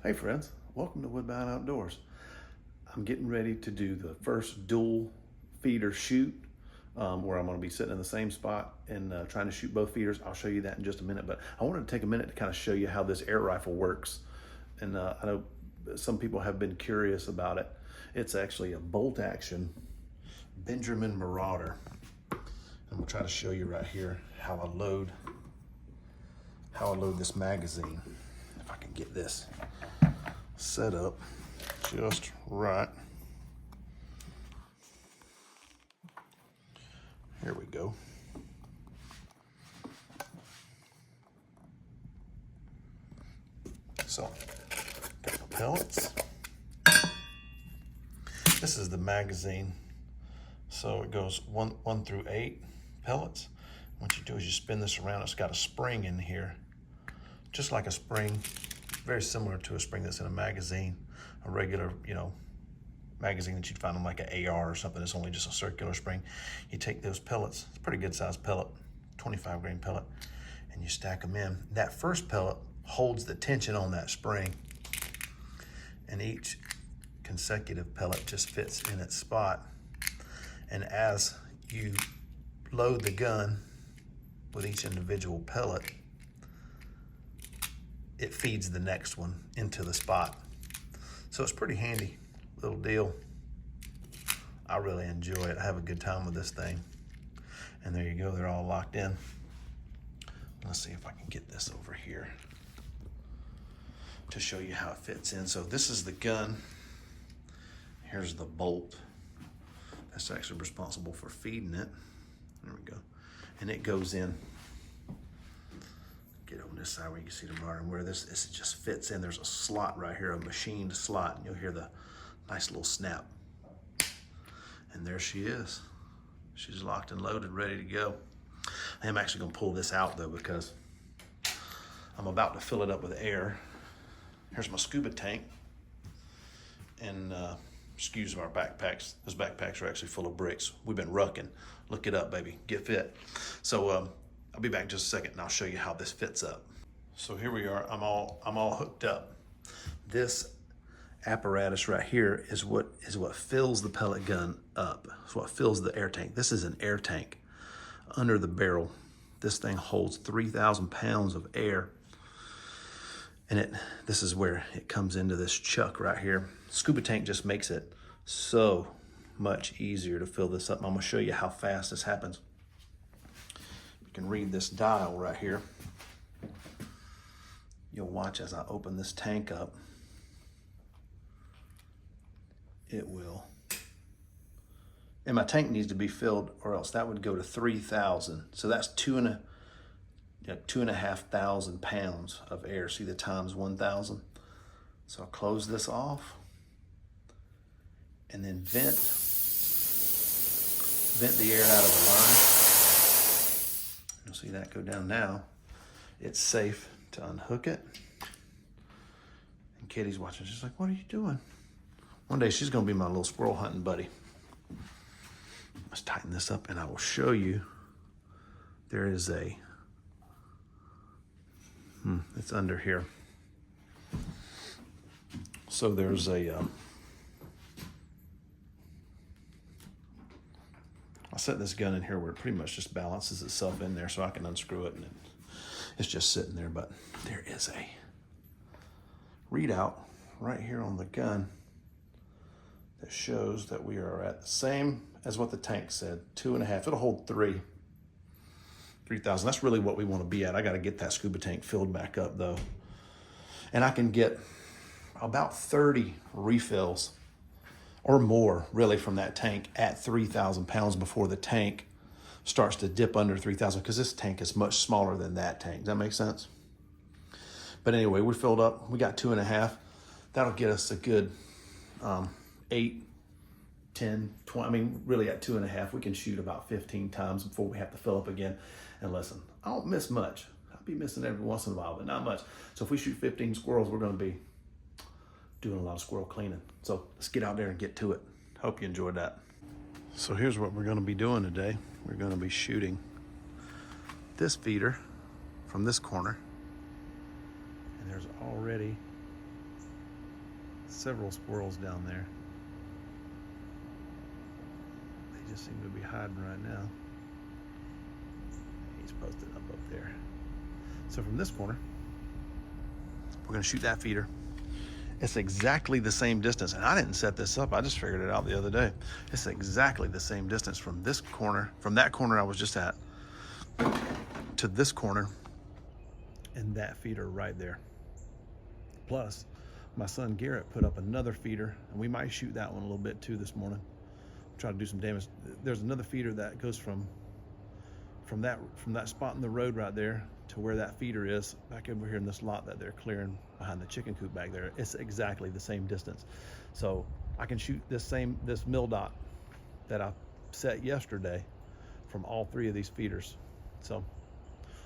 Hey friends, welcome to Woodbine Outdoors. I'm getting ready to do the first dual feeder shoot where I'm going to be sitting in the same spot and trying to shoot both feeders. I'll show you that in just a minute, but I wanted to take a minute to kind of show you how this air rifle works. And I know some people have been curious about it. It's actually a bolt action Benjamin Marauder. And we'll try to show you right here how I load this magazine. If I can get this set up just right. Here we go. So, got the pellets. This is the magazine. So it goes one through 8 pellets. What you do is you spin this around. It's got a spring in here, just like a spring, very similar to a spring that's in a magazine, a regular, magazine that you'd find on like an AR or something. It's only just a circular spring. You take those pellets, it's a pretty good sized pellet, 25 grain pellet, and you stack them in. That first pellet holds the tension on that spring, and each consecutive pellet just fits in its spot. And as you load the gun with each individual pellet, it feeds the next one into the spot. So it's pretty handy little deal. I really enjoy it. I have a good time with this thing. And there you go, they're all locked in. Let's see if I can get this over here to show you how it fits in. So this is the gun. Here's the bolt. That's actually responsible for feeding it. There we go. And it goes in. Get on this side where you can see the Marauder, and where this just fits in. There's a slot right here, a machined slot, and you'll hear the nice little snap. And there she is. She's locked and loaded, ready to go. I am actually gonna pull this out though, because I'm about to fill it up with air. Here's my scuba tank. And excuse our backpacks. Those backpacks are actually full of bricks. We've been rucking. Look it up, baby, get fit. So I'll be back in just a second and I'll show you how this fits up. So here we are, I'm all hooked up. This apparatus right here is what fills the pellet gun up. It's what fills the air tank. This is an air tank under the barrel. This thing holds 3,000 pounds of air. And this is where it comes into this chuck right here. Scuba tank just makes it so much easier to fill this up. I'm gonna show you how fast this happens. You can read this dial right here. You'll watch as I open this tank up. It will. And my tank needs to be filled, or else that would go to 3,000. So that's 2,500 pounds of air. See the times 1,000? So I'll close this off and then vent the air out of the line. You'll see that go down now. It's safe to unhook it. And Kitty's watching. She's like, what are you doing? One day she's gonna be my little squirrel hunting buddy. Let's tighten this up and I will show you. There is it's under here. So there's I set this gun in here where it pretty much just balances itself in there, so I can unscrew it and it's just sitting there. But there is a readout right here on the gun that shows that we are at the same as what the tank said, 2.5. It'll hold 3,000. That's really what we want to be at. I got to get that scuba tank filled back up though. And I can get about 30 refills or more really from that tank at 3,000 pounds before the tank starts to dip under 3,000, because this tank is much smaller than that tank. Does that make sense? But anyway, we filled up. We got 2.5. That'll get us a good 8, 10, 20. I mean, really at 2.5, we can shoot about 15 times before we have to fill up again. And listen, I don't miss much. I'll be missing every once in a while, but not much. So if we shoot 15 squirrels, we're gonna be doing a lot of squirrel cleaning. So let's get out there and get to it. Hope you enjoyed that. So here's what we're gonna be doing today. We're gonna be shooting this feeder from this corner. And there's already several squirrels down there. They just seem to be hiding right now. He's posted up there. So from this corner, we're gonna shoot that feeder. It's exactly the same distance, and I didn't set this up. I just figured it out the other day. It's exactly the same distance from this corner, from that corner I was just at, to this corner, and that feeder right there. Plus, my son Garrett put up another feeder, and we might shoot that one a little bit too this morning. Try to do some damage. There's another feeder that goes from that spot in the road right there to where that feeder is, back over here in this lot that they're clearing behind the chicken coop back there. It's exactly the same distance. So I can shoot this mill dot that I set yesterday from all three of these feeders. So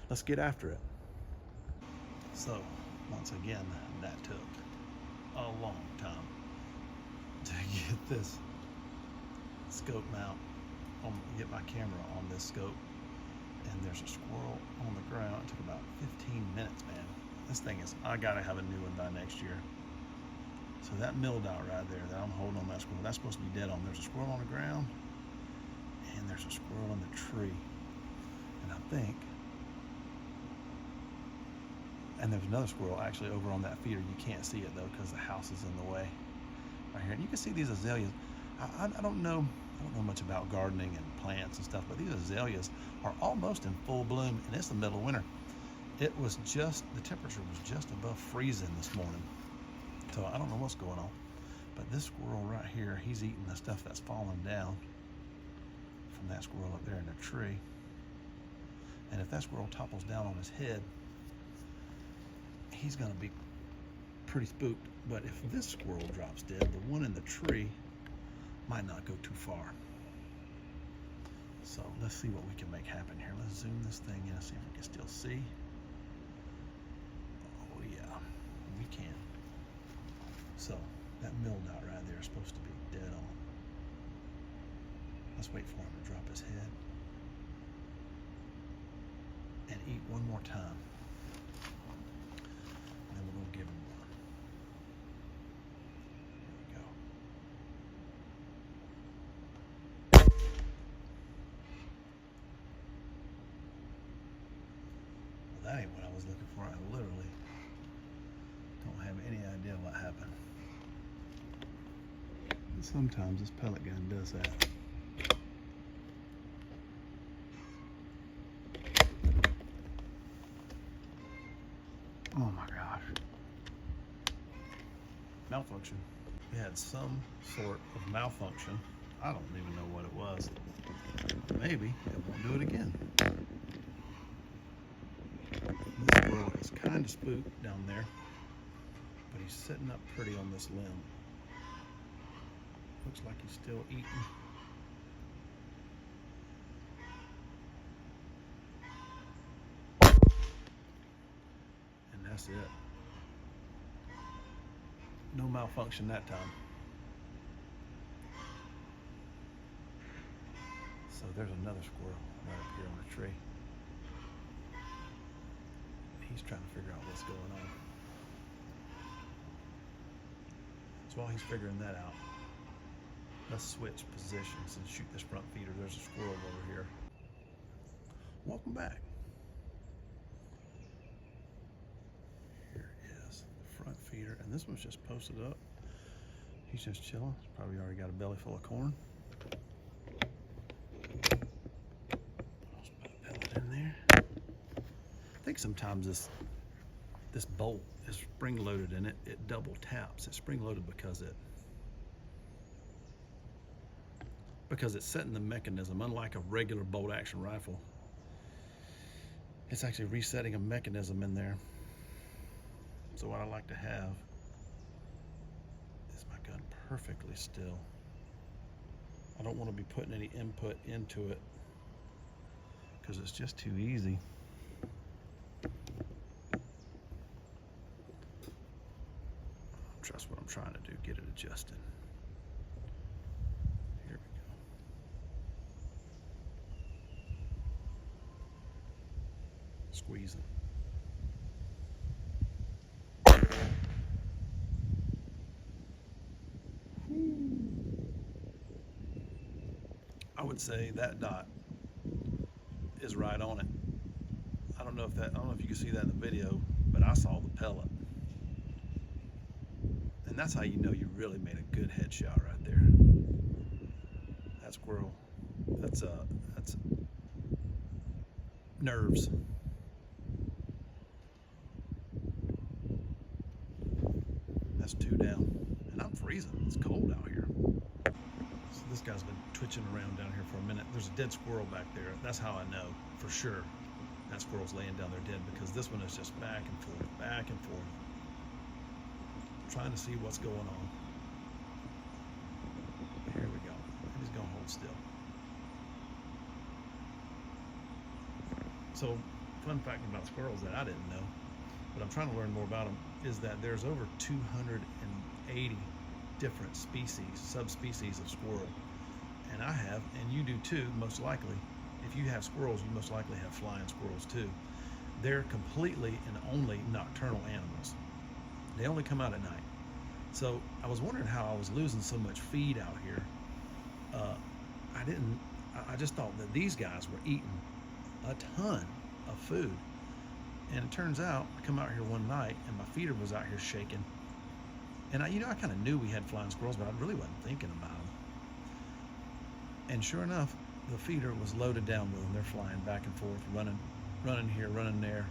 let's get after it. So once again, that took a long time to get this scope mount, get my camera on this scope. And there's a squirrel on the ground. It took about 15 minutes, man. This thing is, I gotta have a new one by next year. So that mill dot right there that I'm holding on that squirrel, that's supposed to be dead on. There's a squirrel on the ground, and there's a squirrel in the tree. And I think, and there's another squirrel actually over on that feeder. You can't see it though, because the house is in the way right here. And you can see these azaleas. I don't know much about gardening and plants and stuff, but these azaleas are almost in full bloom, and it's the middle of winter. It was just, the temperature was just above freezing this morning. So I don't know what's going on, but this squirrel right here, he's eating the stuff that's falling down from that squirrel up there in the tree. And if that squirrel topples down on his head, he's gonna be pretty spooked. But if this squirrel drops dead, the one in the tree might not go too far. So let's see what we can make happen here. Let's zoom this thing in and see if we can still see. Oh yeah, we can. So that mill dot right there is supposed to be dead on. Let's wait for him to drop his head and eat one more time. And then we're gonna give him one. That ain't what I was looking for. I literally don't have any idea what happened. And sometimes this pellet gun does that. Oh my gosh. Malfunction. We had some sort of malfunction. I don't even know what it was. Maybe it won't do it again. This squirrel is kind of spooked down there, but he's sitting up pretty on this limb. Looks like he's still eating. And that's it. No malfunction that time. So there's another squirrel right up here on the tree. He's trying to figure out what's going on. So while he's figuring that out, let's switch positions and shoot this front feeder. There's a squirrel over here. Welcome back. Here is the front feeder, and this one's just posted up. He's just chilling. He's probably already got a belly full of corn. Let's put a pellet in there. I think sometimes this bolt is spring loaded and it double taps. It's spring loaded because it's setting the mechanism. Unlike a regular bolt action rifle, it's actually resetting a mechanism in there. So what I like to have is my gun perfectly still. I don't want to be putting any input into it because it's just too easy. Trust what I'm trying to do, get it adjusted. Here we go. Squeezing. would say that dot is right on it. I don't know if you can see that in the video, but I saw the pellet. And that's how you know you really made a good headshot right there. That squirrel, that's nerves. That's 2 down. And I'm freezing. It's cold out here. So this guy's been twitching around down here for a minute. There's a dead squirrel back there. That's how I know for sure that squirrel's laying down there dead, because this one is just back and forth, back and forth, trying to see what's going on. Here we go. And he's gonna hold still. So, fun fact about squirrels that I didn't know, but I'm trying to learn more about them, is that there's over 280 different species, subspecies of squirrel. And I have, and you do too, most likely. If you have squirrels, you most likely have flying squirrels too. They're completely and only nocturnal animals. They only come out at night. So I was wondering how I was losing so much feed out here. I just thought that these guys were eating a ton of food. And it turns out, I come out here one night and my feeder was out here shaking. And I kind of knew we had flying squirrels, but I really wasn't thinking about them. And sure enough, the feeder was loaded down with them. They're flying back and forth, running here, running there.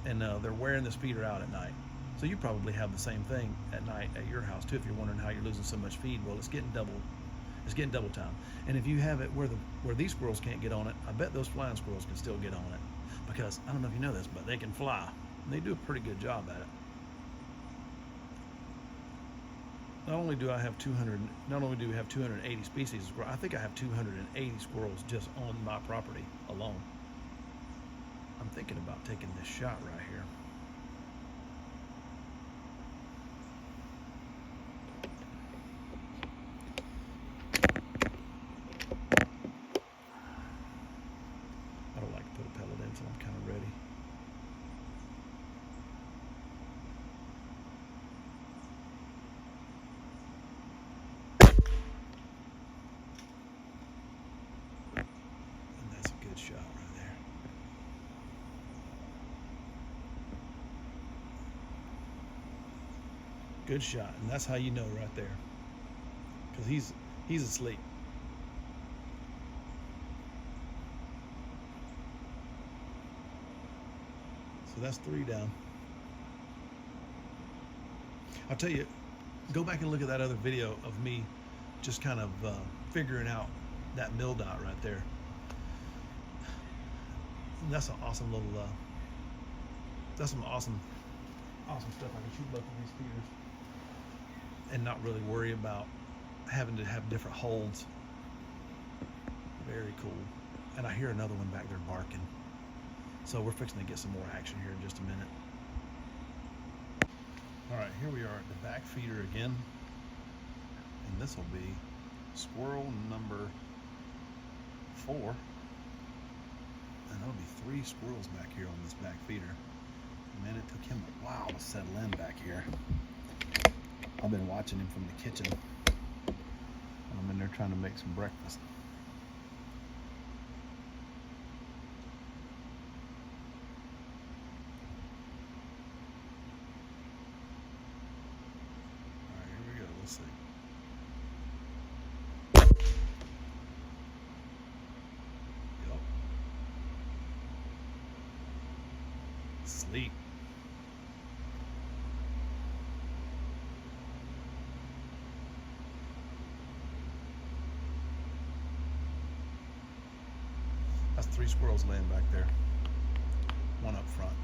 And they're wearing this feeder out at night. So you probably have the same thing at night at your house too, if you're wondering how you're losing so much feed. Well, it's getting double time. And if you have it where these squirrels can't get on it, I bet those flying squirrels can still get on it. Because, I don't know if you know this, but they can fly. And they do a pretty good job at it. Not only do we have 280 species of squirrels, I think I have 280 squirrels just on my property alone. I'm thinking about taking this shot right here. I don't like to put a pellet in, so I'm kind of ready. Shot right there. Good shot, and that's how you know right there, because he's asleep. So that's 3 down. I'll tell you, go back and look at that other video of me just kind of figuring out that mill dot right there. That's an awesome little, that's some awesome stuff. I can shoot both of these feeders and not really worry about having to have different holds. Very cool. And I hear another one back there barking. So we're fixing to get some more action here in just a minute. All right, here we are at the back feeder again. And this will be squirrel number 4. And there'll be 3 squirrels back here on this back feeder. Man, it took him a while to settle in back here. I've been watching him from the kitchen. I'm in there trying to make some breakfast. All right, here we go. Let's see. Sleep. That's 3 squirrels laying back there. 1 up front.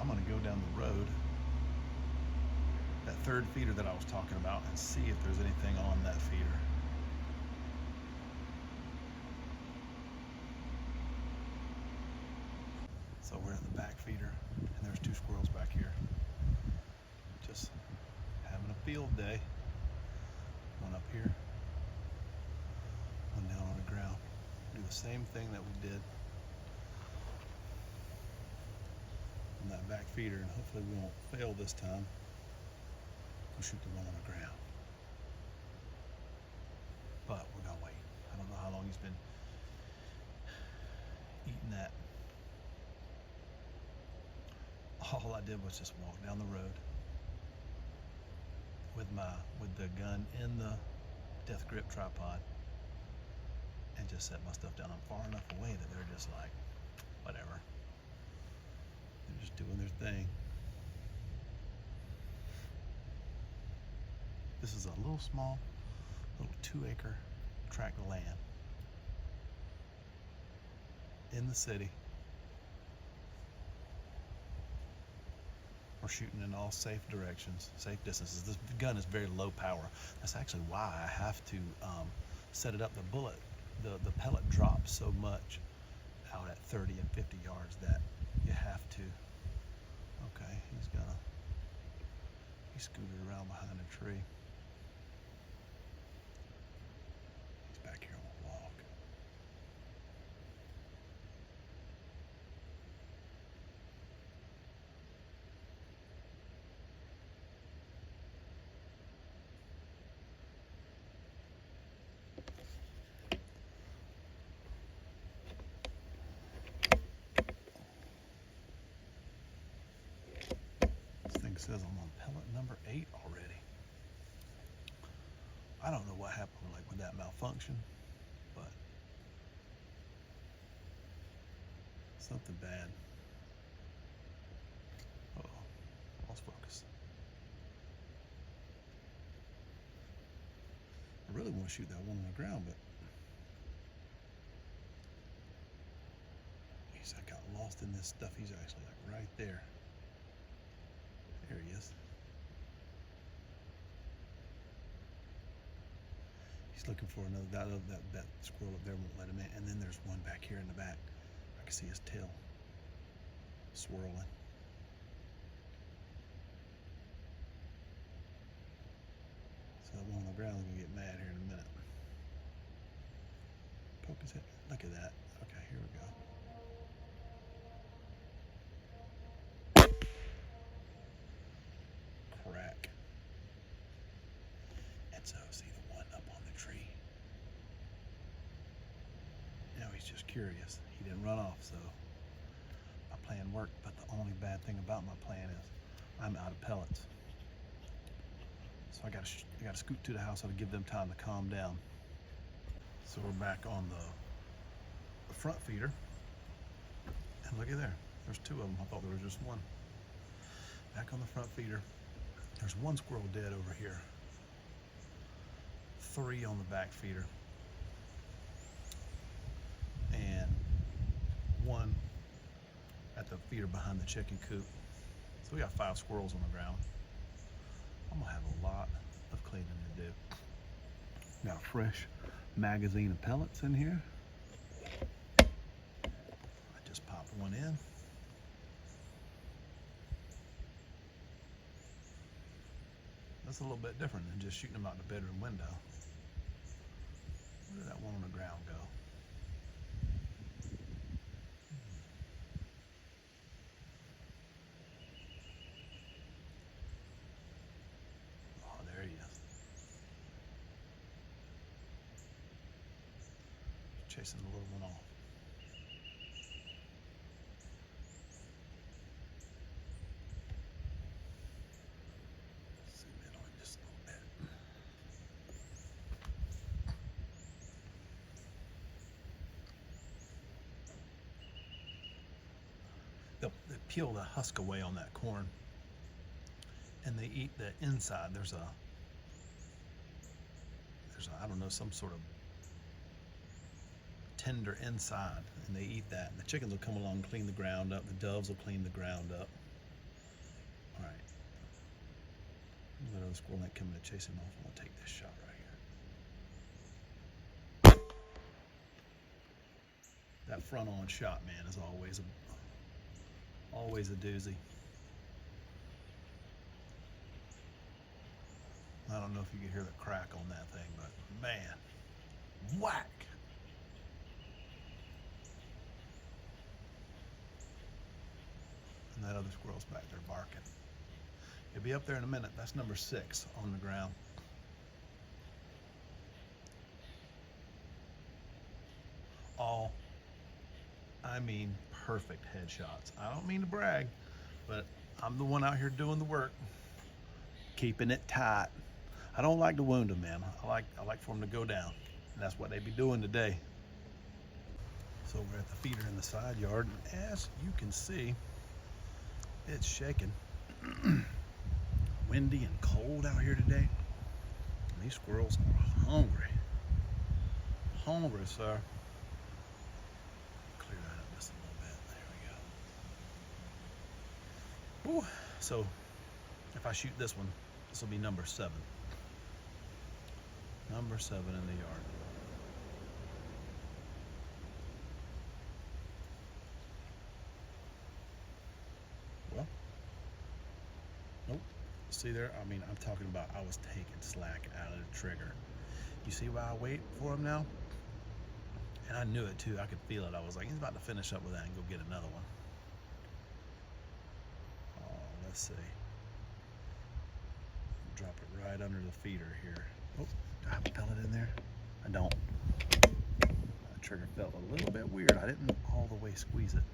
I'm gonna go down the road, that 3rd feeder that I was talking about, and see if there's anything on that feeder. So we're at the back feeder, and there's 2 squirrels back here. Just having a field day. 1 up here, 1 down on the ground. Do the same thing that we did on that back feeder, and hopefully we won't fail this time. We'll shoot the one on the ground. he's been eating that. All I did was just walk down the road with the gun in the death grip tripod and just set my stuff down. I'm far enough away that they're just like, whatever. They're just doing their thing. This is a little 2-acre tract of land in the city. We're shooting in all safe directions, safe distances. This gun is very low power. That's actually why I have to set it up. The pellet drops so much out at 30 and 50 yards that you have to. Okay, he scooted around behind a tree. He's back here on the log. This thing says I'm on pellet number 8 already. I don't know what happened with that malfunction, but something bad. Uh-oh, lost focus. I really want to shoot that one on the ground, but I got lost in this stuff. He's actually like right there. There he is. He's looking for another. That squirrel up there won't let him in. And then there's one back here in the back. I can see his tail swirling. So that one on the ground is gonna get mad here in a minute. Poke his head. Look at that. Okay, here we go. Crack. And so see the one up on the tree. Now he's just curious. He didn't run off, so my plan worked. But the only bad thing about my plan is I'm out of pellets. So I gotta scoot to the house to give them time to calm down. So we're back on the front feeder. And look at there. There's 2 of them. I thought there was just one. Back on the front feeder. There's 1 squirrel dead over here. 3 on the back feeder. And 1 at the feeder behind the chicken coop. So we got 5 squirrels on the ground. I'm gonna have a lot of cleaning to do. Got a fresh magazine of pellets in here. I just popped one in. That's a little bit different than just shooting them out the bedroom window. Where did that one on the ground go? Oh, there he is. Chasing the little one off. Zoom in on him just a little bit. They peel the husk away on that corn, and they eat the inside. There's a I don't know, some sort of tender inside, and they eat that. And the chickens will come along and clean the ground up. The doves will clean the ground up. All right. Let other squirrel neck come in to chase him off. I'm gonna take this shot right here. That front on shot, man, is always a doozy. I don't know if you can hear the crack on that thing, but man, whack. And that other squirrel's back there barking. He'll be up there in a minute. That's number 6 on the ground. all, I mean, perfect headshots. I don't mean to brag, but I'm the one out here doing the work, keeping it tight. I don't like to wound them, man. I like for them to go down. And that's what they be doing today. So we're at the feeder in the side yard, and as you can see, it's shaking. Windy and cold out here today. And these squirrels are hungry. Hungry, sir. Clear that up just a little bit. There we go. Ooh. So if I shoot this one, this will be number 7. Number 7 in the yard. Well, nope. See there? I mean, I'm talking about I was taking slack out of the trigger. You see why I wait for him now? And I knew it too. I could feel it. I was like, he's about to finish up with that and go get another one. Oh, let's see. Drop it right under the feeder here. Oh, do I have a pellet in there? I don't. That trigger felt a little bit weird. I didn't all the way squeeze it.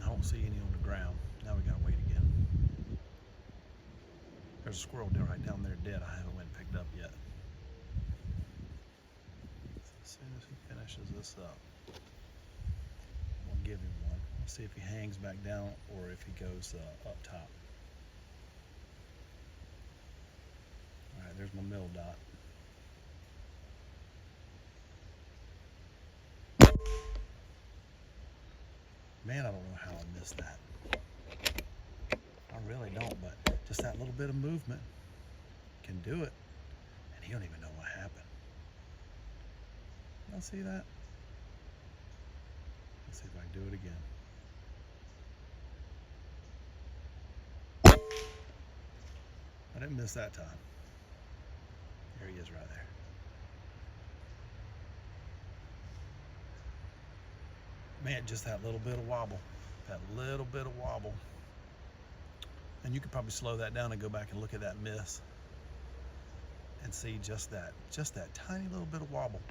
I don't see any on the ground. Now we gotta wait again. There's a squirrel right down there dead. I haven't went and picked up yet. As soon as he finishes this up, we'll give him one. We'll see if he hangs back down or if he goes up top. All right, there's my mill dot. Man, I don't know how I missed that. I really don't, but just that little bit of movement can do it. And he don't even know what happened. Y'all see that? Let's see if I can do it again. I didn't miss that time. There he is right there. Man, just that little bit of wobble. That little bit of wobble. And you could probably slow that down and go back and look at that miss and see just that tiny little bit of wobble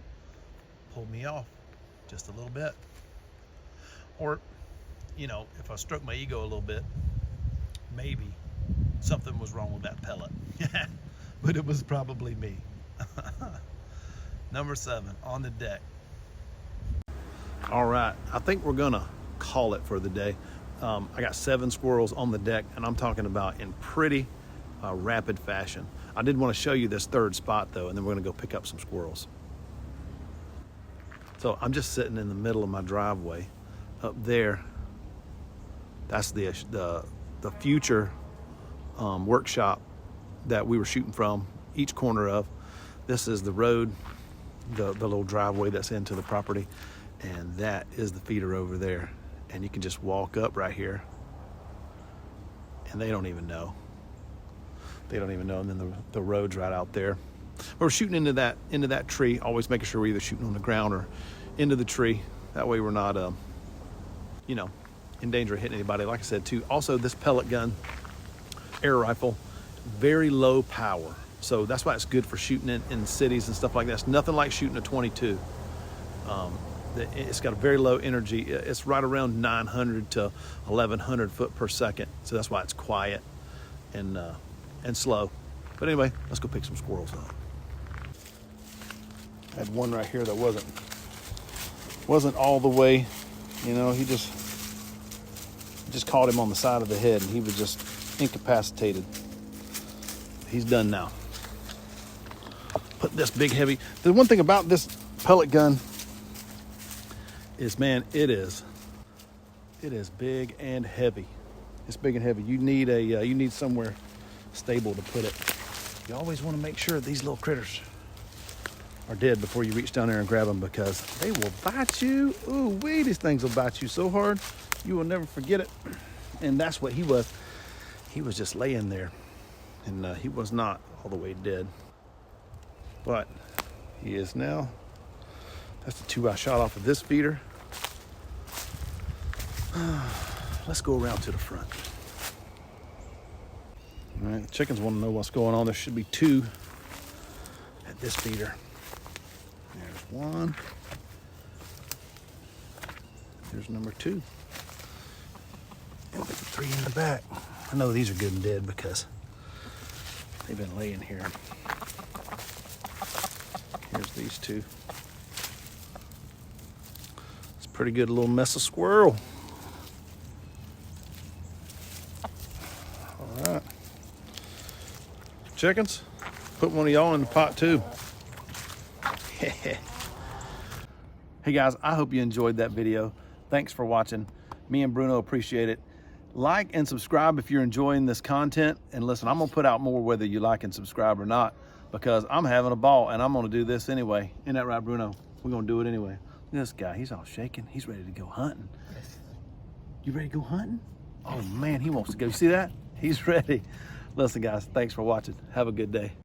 pulled me off just a little bit. Or, you know, if I stroke my ego a little bit, maybe something was wrong with that pellet. But it was probably me. Number 7 on the deck. All right, I think we're gonna call it for the day. I got 7 squirrels on the deck, and I'm talking about in pretty rapid fashion. I did want to show you this 3rd spot though, and then we're gonna go pick up some squirrels. So I'm just sitting in the middle of my driveway. Up there, that's the future workshop that we were shooting from, each corner of. This is the road, the little driveway that's into the property, and that is the feeder over there. And you can just walk up right here, and they don't even know. They don't even know. And then the road's right out there. We're shooting into that tree, always making sure we're either shooting on the ground or into the tree. That way we're not, you know, in danger of hitting anybody. Like I said too, also this pellet gun, air rifle, very low power. So that's why it's good for shooting in cities and stuff like that. It's nothing like shooting a 22. It's got a very low energy. It's right around 900 to 1100 foot per second. So that's why it's quiet and slow. But anyway, let's go pick some squirrels up. I had one right here that wasn't all the way, you know, he just caught him on the side of the head and he was just incapacitated. He's done now. Put this big heavy, the one thing about this pellet gun is, man, it is big and heavy. It's big and heavy. You need somewhere stable to put it. You always want to make sure these little critters are dead before you reach down there and grab them, because they will bite you. Ooh wee, these things will bite you so hard you will never forget it. And that's what he was. He was just laying there, and he was not all the way dead, but he is now. That's the 2 I shot off of this feeder. Let's go around to the front. All right, the chickens want to know what's going on. There should be 2 at this feeder. There's one, Here's number 2. And with the 3 in the back. I know these are good and dead because they've been laying here. Here's these 2. It's a pretty good little mess of squirrel. All right. Chickens, put one of y'all in the pot too. Hey guys, I hope you enjoyed that video. Thanks for watching. Me and Bruno appreciate it. Like and subscribe if you're enjoying this content. And listen, I'm gonna put out more whether you like and subscribe or not, because I'm having a ball and I'm gonna do this anyway. Isn't that right, Bruno? We're gonna do it anyway. Look at this guy, he's all shaking. He's ready to go hunting. You ready to go hunting? Oh man, he wants to go. You see that? He's ready. Listen guys, thanks for watching. Have a good day.